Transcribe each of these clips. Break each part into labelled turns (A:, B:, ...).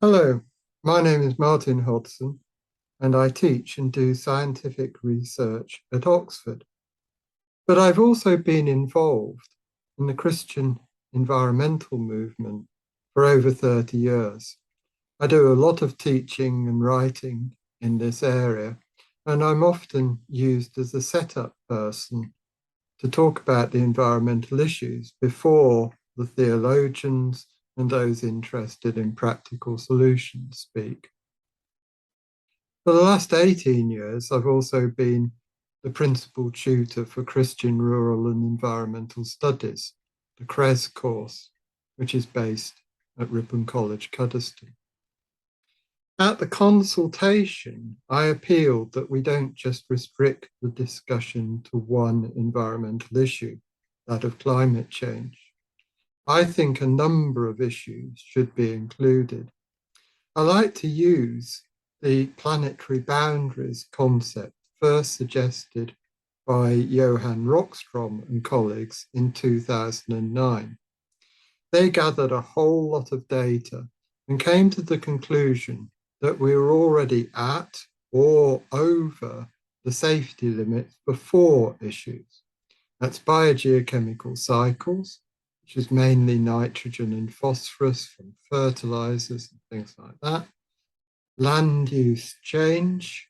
A: Hello, my name is Martin Hodson, and I teach and do scientific research at Oxford. But I've also been involved in the Christian environmental movement for over 30 years. I do a lot of teaching and writing in this area, and I'm often used as a setup person to talk about the environmental issues before the theologians and those interested in practical solutions speak. For the last 18 years, I've also been the principal tutor for Christian Rural and Environmental Studies, the CRES course, which is based at Ripon College, Cuddesdon. At the consultation, I appealed that we don't just restrict the discussion to one environmental issue, that of climate change. I think a number of issues should be included. I like to use the planetary boundaries concept first suggested by Johan Rockstrom and colleagues in 2009. They gathered a whole lot of data and came to the conclusion that we were already at or over the safety limits for four issues. That's biogeochemical cycles, which is mainly nitrogen and phosphorus from fertilizers and things like that. Land use change,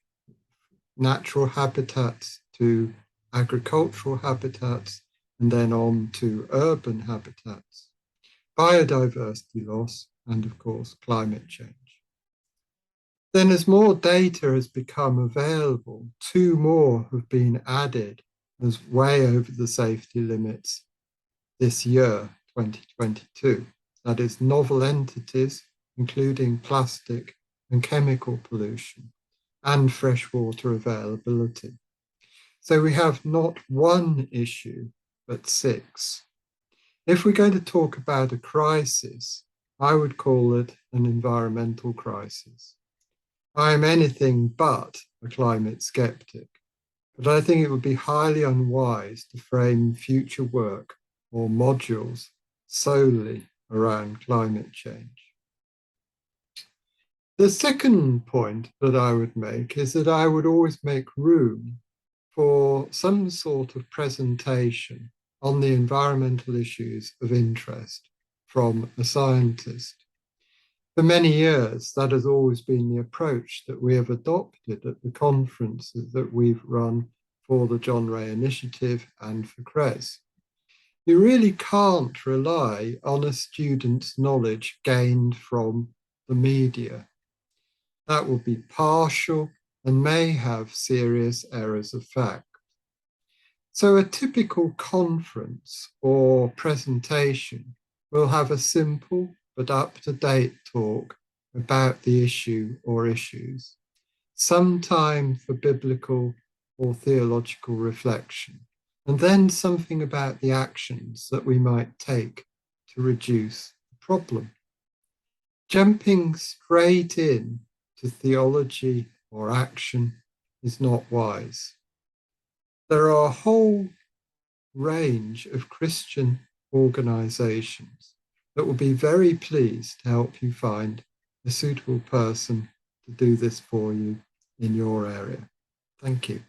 A: natural habitats to agricultural habitats, and then on to urban habitats. Biodiversity loss, and of course, climate change. Then as more data has become available, two more have been added as way over the safety limits this year, 2022. That is novel entities, including plastic and chemical pollution, and freshwater availability. So we have not one issue, but six. If we're going to talk about a crisis, I would call it an environmental crisis. I am anything but a climate skeptic, but I think it would be highly unwise to frame future work or modules solely around climate change. The second point that I would make is that I would always make room for some sort of presentation on the environmental issues of interest from a scientist. For many years, that has always been the approach that we have adopted at the conferences that we've run for the John Ray Initiative and for CRES. You really can't rely on a student's knowledge gained from the media. That will be partial and may have serious errors of fact. So a typical conference or presentation will have a simple but up-to-date talk about the issue or issues, some time for biblical or theological reflection, and then something about the actions that we might take to reduce the problem. Jumping straight in to theology or action is not wise. There are a whole range of Christian organizations that will be very pleased to help you find a suitable person to do this for you in your area. Thank you.